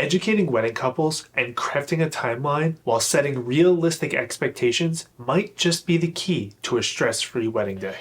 Educating wedding couples and crafting a timeline while setting realistic expectations might just be the key to a stress-free wedding day.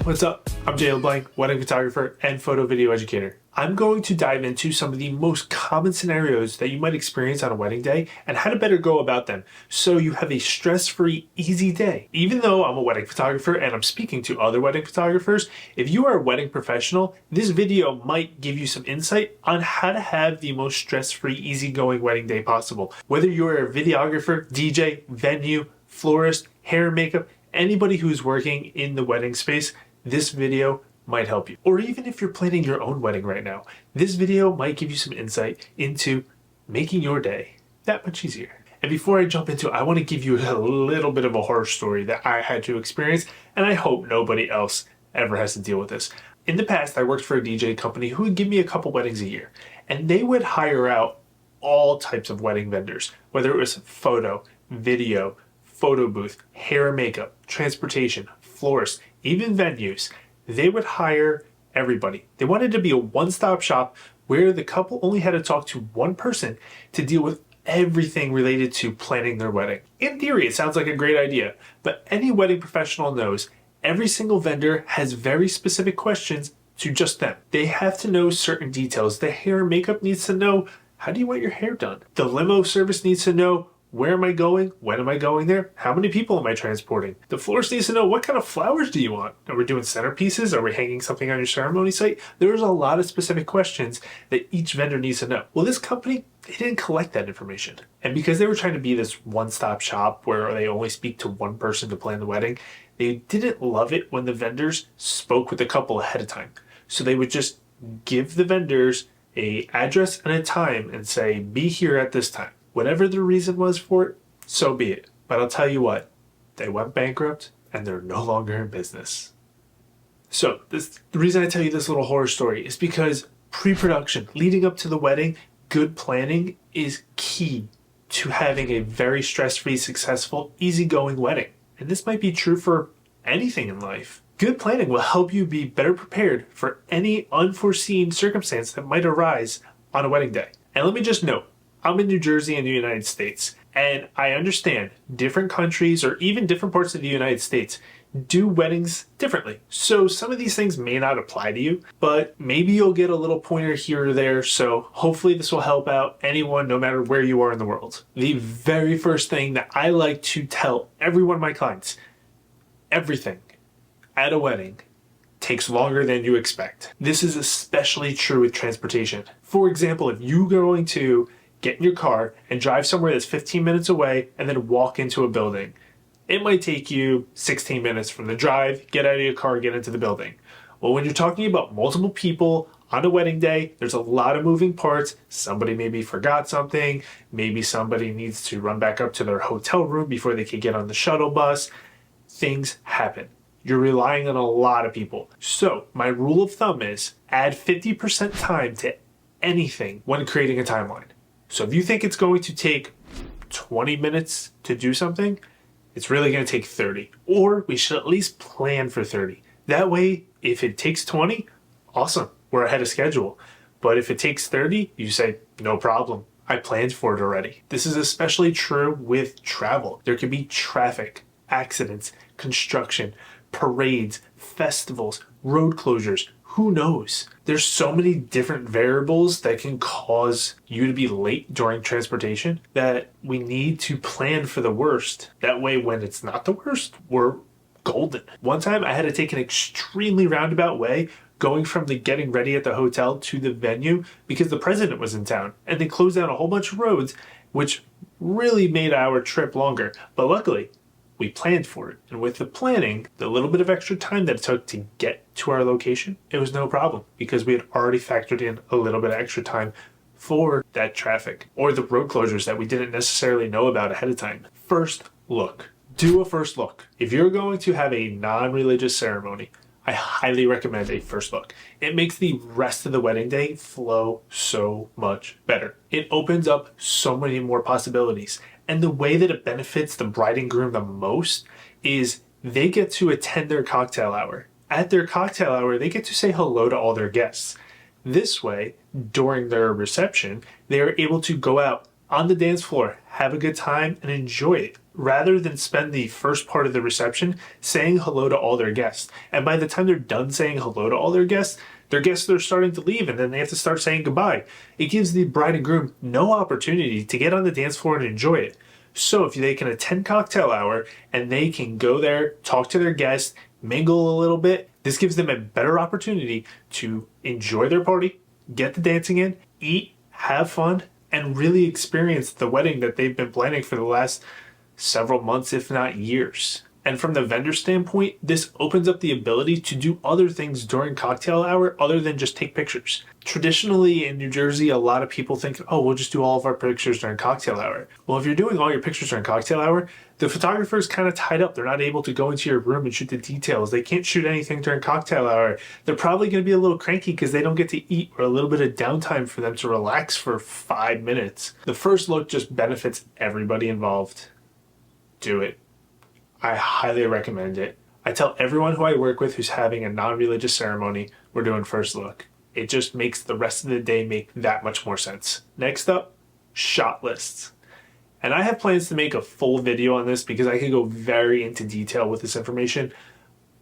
What's up? I'm Jay LeBlanc, wedding photographer and photo video educator. I'm going to dive into some of the most common scenarios that you might experience on a wedding day and how to better go about them so you have a stress-free, easy day. Even though I'm a wedding photographer and I'm speaking to other wedding photographers, if you are a wedding professional, this video might give you some insight on how to have the most stress-free, easygoing wedding day possible. Whether you're a videographer, DJ, venue, florist, hair and makeup, anybody who's working in the wedding space, this video might help you. Or even if you're planning your own wedding right now, this video might give you some insight into making your day that much easier. And before I jump into it, I want to give you a little bit of a horror story that I had to experience, and I hope nobody else ever has to deal with this. In the past, I worked for a DJ company who would give me a couple weddings a year, and they would hire out all types of wedding vendors, whether it was photo, video, photo booth, hair and makeup, transportation, florists, even venues. They would hire everybody. They wanted to be a one-stop shop where the couple only had to talk to one person to deal with everything related to planning their wedding. In theory, it sounds like a great idea, but any wedding professional knows every single vendor has very specific questions to just them. They have to know certain details. The hair and makeup needs to know, how do you want your hair done? The limo service needs to know, where am I going? When am I going there? How many people am I transporting? The florist needs to know, what kind of flowers do you want? Are we doing centerpieces? Are we hanging something on your ceremony site? There's a lot of specific questions that each vendor needs to know. Well, this company, they didn't collect that information. And because they were trying to be this one-stop shop where they only speak to one person to plan the wedding, they didn't love it when the vendors spoke with the couple ahead of time. So they would just give the vendors an address and a time and say, be here at this time. Whatever the reason was for it, so be it. But I'll tell you what, they went bankrupt and they're no longer in business. So the reason I tell you this little horror story is because pre-production, leading up to the wedding, good planning is key to having a very stress-free, successful, easygoing wedding. And this might be true for anything in life. Good planning will help you be better prepared for any unforeseen circumstance that might arise on a wedding day. And let me just note, I'm in New Jersey in the United States, and I understand different countries or even different parts of the United States do weddings differently. So some of these things may not apply to you, but maybe you'll get a little pointer here or there. So hopefully this will help out anyone, no matter where you are in the world. The very first thing that I like to tell every one of my clients, everything at a wedding takes longer than you expect. This is especially true with transportation. For example, if you're going to get in your car and drive somewhere that's 15 minutes away and then walk into a building, it might take you 16 minutes from the drive, get out of your car, get into the building. Well, when you're talking about multiple people on a wedding day, there's a lot of moving parts. Somebody maybe forgot something. Maybe somebody needs to run back up to their hotel room before they can get on the shuttle bus. Things happen. You're relying on a lot of people. So my rule of thumb is add 50% time to anything when creating a timeline. So if you think it's going to take 20 minutes to do something, it's really going to take 30. Or we should at least plan for 30. That way, if it takes 20, awesome, we're ahead of schedule. But if it takes 30, you say, no problem, I planned for it already. This is especially true with travel. There could be traffic, accidents, construction, parades, festivals, road closures. Who knows? There's so many different variables that can cause you to be late during transportation that we need to plan for the worst. That way, when it's not the worst, we're golden. One time I had to take an extremely roundabout way going from the getting ready at the hotel to the venue because the president was in town, and they closed down a whole bunch of roads, which really made our trip longer. But luckily, we planned for it. And with the planning, the little bit of extra time that it took to get to our location, it was no problem because we had already factored in a little bit of extra time for that traffic or the road closures that we didn't necessarily know about ahead of time. First look. Do a first look. If you're going to have a non-religious ceremony, I highly recommend a first look. It makes the rest of the wedding day flow so much better. It opens up so many more possibilities. And the way that it benefits the bride and groom the most is they get to attend their cocktail hour at their cocktail hour, they get to say hello to all their guests. This way, during their reception, they are able to go out on the dance floor, have a good time, and enjoy it, rather than spend the first part of the reception saying hello to all their guests. And by the time they're done saying hello to all their guests are starting to leave, and then they have to start saying goodbye. It gives the bride and groom no opportunity to get on the dance floor and enjoy it. So if they can attend cocktail hour and they can go there, talk to their guests, mingle a little bit, this gives them a better opportunity to enjoy their party, get the dancing in, eat, have fun, and really experience the wedding that they've been planning for the last several months, if not years. And from the vendor standpoint, this opens up the ability to do other things during cocktail hour other than just take pictures. Traditionally in New Jersey, a lot of people think, oh, we'll just do all of our pictures during cocktail hour. Well, if you're doing all your pictures during cocktail hour, the photographer is kind of tied up. They're not able to go into your room and shoot the details. They can't shoot anything during cocktail hour. They're probably going to be a little cranky because they don't get to eat, or a little bit of downtime for them to relax for 5 minutes. The first look just benefits everybody involved. Do it. I highly recommend it. I tell everyone who I work with who's having a non-religious ceremony, we're doing first look. It just makes the rest of the day make that much more sense. Next up, shot lists. And I have plans to make a full video on this because I could go very into detail with this information,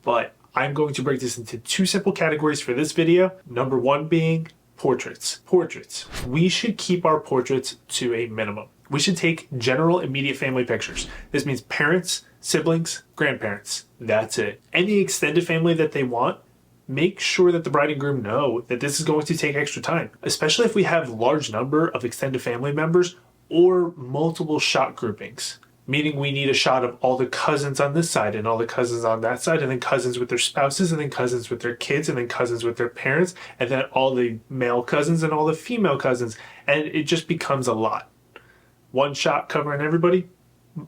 but I'm going to break this into 2 simple categories for this video. Number 1 being portraits. Portraits. We should keep our portraits to a minimum. We should take general immediate family pictures. This means parents, siblings, grandparents. That's it. Any extended family that they want, make sure that the bride and groom know that this is going to take extra time, especially if we have a large number of extended family members or multiple shot groupings. Meaning we need a shot of all the cousins on this side and all the cousins on that side, and then cousins with their spouses, and then cousins with their kids, and then cousins with their parents, and then all the male cousins and all the female cousins. And it just becomes a lot. One shot covering everybody,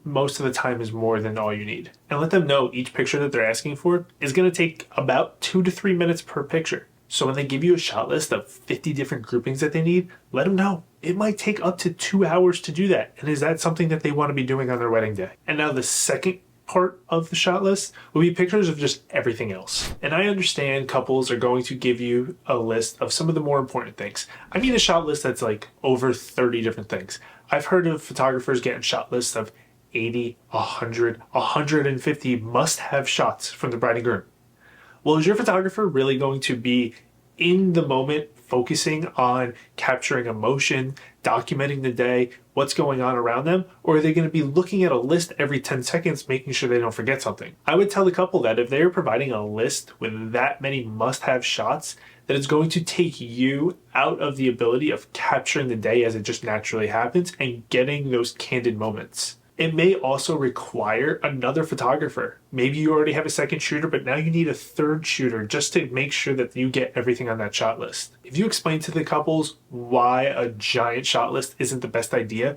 most of the time, is more than all you need. And let them know each picture that they're asking for is going to take about 2 to 3 minutes per picture. So when they give you a shot list of 50 different groupings that they need, let them know. It might take up to 2 hours to do that. And is that something that they want to be doing on their wedding day? And now the second part of the shot list will be pictures of just everything else. And I understand couples are going to give you a list of some of the more important things. I mean a shot list that's like over 30 different things. I've heard of photographers getting shot lists of 80, 100, 150 must-have shots from the bride and groom. Well, is your photographer really going to be in the moment, focusing on capturing emotion, documenting the day, what's going on around them? Or are they going to be looking at a list every 10 seconds, making sure they don't forget something? I would tell the couple that if they are providing a list with that many must-have shots, that it's going to take you out of the ability of capturing the day as it just naturally happens and getting those candid moments. It may also require another photographer. Maybe you already have a second shooter, but now you need a third shooter just to make sure that you get everything on that shot list. If you explain to the couples why a giant shot list isn't the best idea,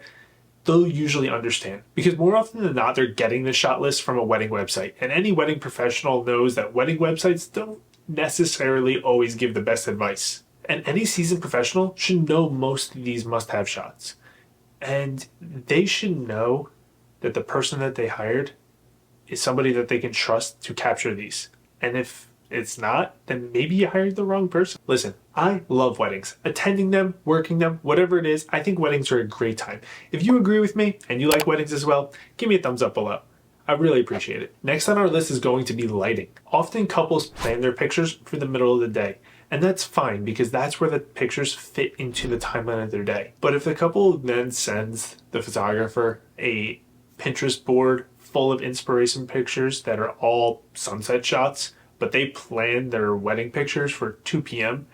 they'll usually understand. Because more often than not, they're getting the shot list from a wedding website. And any wedding professional knows that wedding websites don't necessarily always give the best advice. And any seasoned professional should know most of these must-have shots. And they should know that the person that they hired is somebody that they can trust to capture these. And if it's not, then maybe you hired the wrong person. Listen, I love weddings. Attending them, working them, whatever it is, I think weddings are a great time. If you agree with me and you like weddings as well, give me a thumbs up below. I really appreciate it. Next on our list is going to be lighting. Often couples plan their pictures for the middle of the day. And that's fine because that's where the pictures fit into the timeline of their day. But if the couple then sends the photographer a Pinterest board full of inspiration pictures that are all sunset shots, but they planned their wedding pictures for 2 p.m.,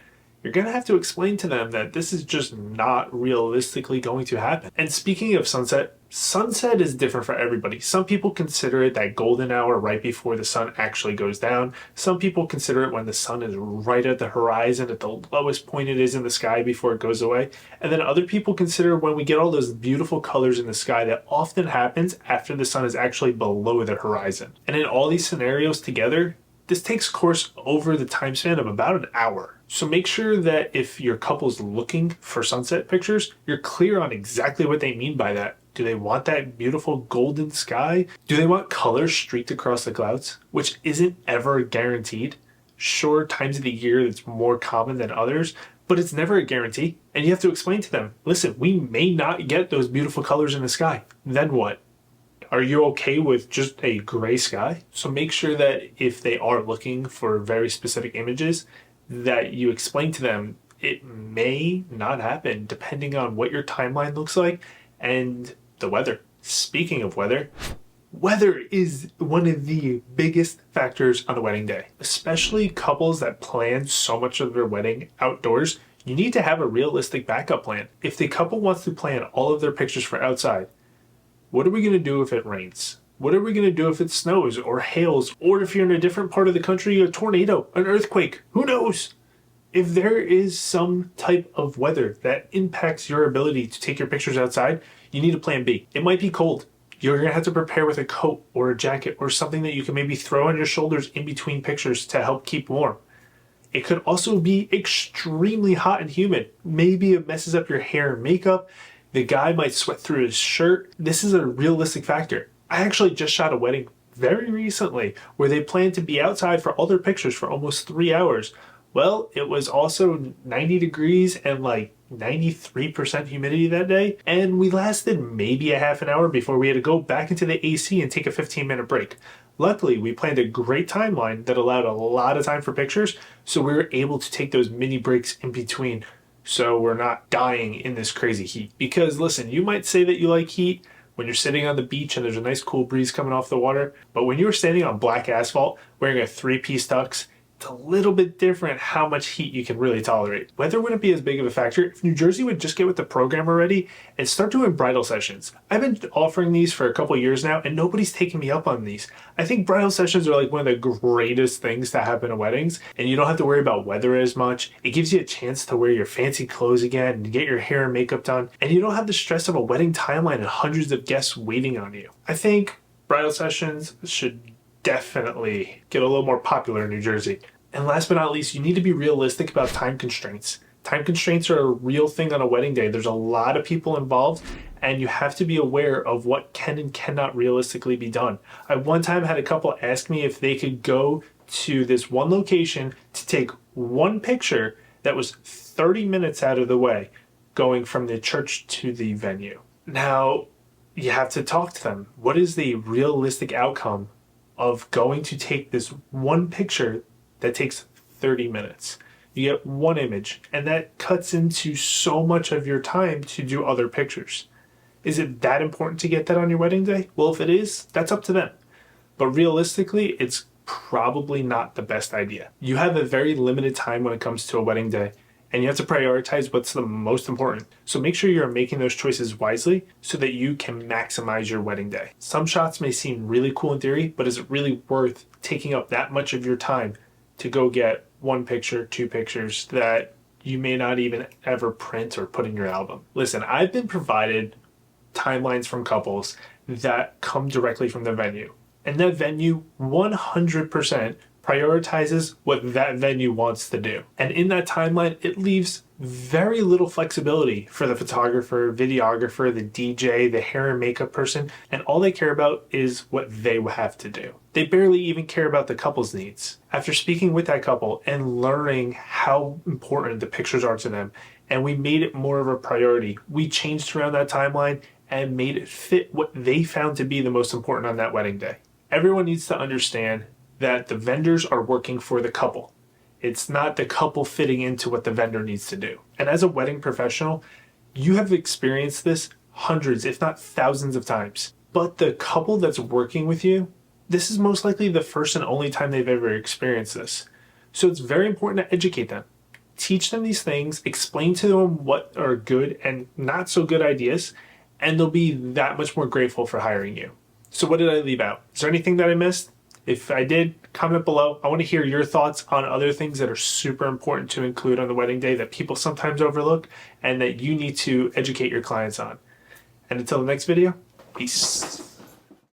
you're going to have to explain to them that this is just not realistically going to happen. And speaking of sunset, sunset is different for everybody. Some people consider it that golden hour right before the sun actually goes down. Some people consider it when the sun is right at the horizon at the lowest point it is in the sky before it goes away. And then other people consider when we get all those beautiful colors in the sky that often happens after the sun is actually below the horizon. And in all these scenarios together, this takes course over the time span of about an hour. So make sure that if your couple's looking for sunset pictures, you're clear on exactly what they mean by that. Do they want that beautiful golden sky? Do they want colors streaked across the clouds, which isn't ever guaranteed? Sure, times of the year it's more common than others, but it's never a guarantee. And you have to explain to them, listen, we may not get those beautiful colors in the sky. Then what? Are you okay with just a gray sky? So make sure that if they are looking for very specific images, that you explain to them it may not happen depending on what your timeline looks like and the weather. Speaking of weather, weather is one of the biggest factors on a wedding day, especially couples that plan so much of their wedding outdoors. You need to have a realistic backup plan. If the couple wants to plan all of their pictures for outside, what are we going to do if it rains? What are we going to do if it snows or hails? Or if you're in a different part of the country, a tornado, an earthquake, who knows? If there is some type of weather that impacts your ability to take your pictures outside, you need a plan B. It might be cold. You're going to have to prepare with a coat or a jacket or something that you can maybe throw on your shoulders in between pictures to help keep warm. It could also be extremely hot and humid. Maybe it messes up your hair and makeup. The guy might sweat through his shirt. This is a realistic factor. I actually just shot a wedding very recently where they planned to be outside for all their pictures for almost 3 hours. Well, it was also 90 degrees and like 93% humidity that day, and we lasted maybe a half an hour before we had to go back into the AC and take a 15-minute break. Luckily, we planned a great timeline that allowed a lot of time for pictures, so we were able to take those mini breaks in between so we're not dying in this crazy heat. Because listen, you might say that you like heat when you're sitting on the beach and there's a nice cool breeze coming off the water, but when you're standing on black asphalt wearing a 3-piece tux, it's a little bit different how much heat you can really tolerate. Weather wouldn't be as big of a factor if New Jersey would just get with the program already and start doing bridal sessions. I've been offering these for a couple years now and nobody's taking me up on these. I think bridal sessions are like one of the greatest things to happen at weddings, and you don't have to worry about weather as much. It gives you a chance to wear your fancy clothes again and get your hair and makeup done, and you don't have the stress of a wedding timeline and hundreds of guests waiting on you. I think bridal sessions should definitely get a little more popular in New Jersey. And last but not least, you need to be realistic about time constraints. Time constraints are a real thing on a wedding day. There's a lot of people involved, and you have to be aware of what can and cannot realistically be done. I one time had a couple ask me if they could go to this one location to take one picture that was 30 minutes out of the way, going from the church to the venue. Now, you have to talk to them. What is the realistic outcome of going to take this one picture that takes 30 minutes? You get one image, and that cuts into so much of your time to do other pictures. Is it that important to get that on your wedding day? Well, if it is, that's up to them. But realistically, it's probably not the best idea. You have a very limited time when it comes to a wedding day, and you have to prioritize what's the most important. So make sure you're making those choices wisely so that you can maximize your wedding day. Some shots may seem really cool in theory, but is it really worth taking up that much of your time to go get one picture, 2 pictures that you may not even ever print or put in your album? Listen, I've been provided timelines from couples that come directly from the venue, and that venue 100% prioritizes what that venue wants to do. And in that timeline, it leaves very little flexibility for the photographer, videographer, the DJ, the hair and makeup person, and all they care about is what they have to do. They barely even care about the couple's needs. After speaking with that couple and learning how important the pictures are to them, and we made it more of a priority, we changed around that timeline and made it fit what they found to be the most important on that wedding day. Everyone needs to understand that the vendors are working for the couple. It's not the couple fitting into what the vendor needs to do. And as a wedding professional, you have experienced this hundreds, if not thousands of times. But the couple that's working with you, this is most likely the first and only time they've ever experienced this. So it's very important to educate them. Teach them these things, explain to them what are good and not so good ideas, and they'll be that much more grateful for hiring you. So what did I leave out? Is there anything that I missed? If I did, comment below. I want to hear your thoughts on other things that are super important to include on the wedding day that people sometimes overlook and that you need to educate your clients on. And until the next video, peace.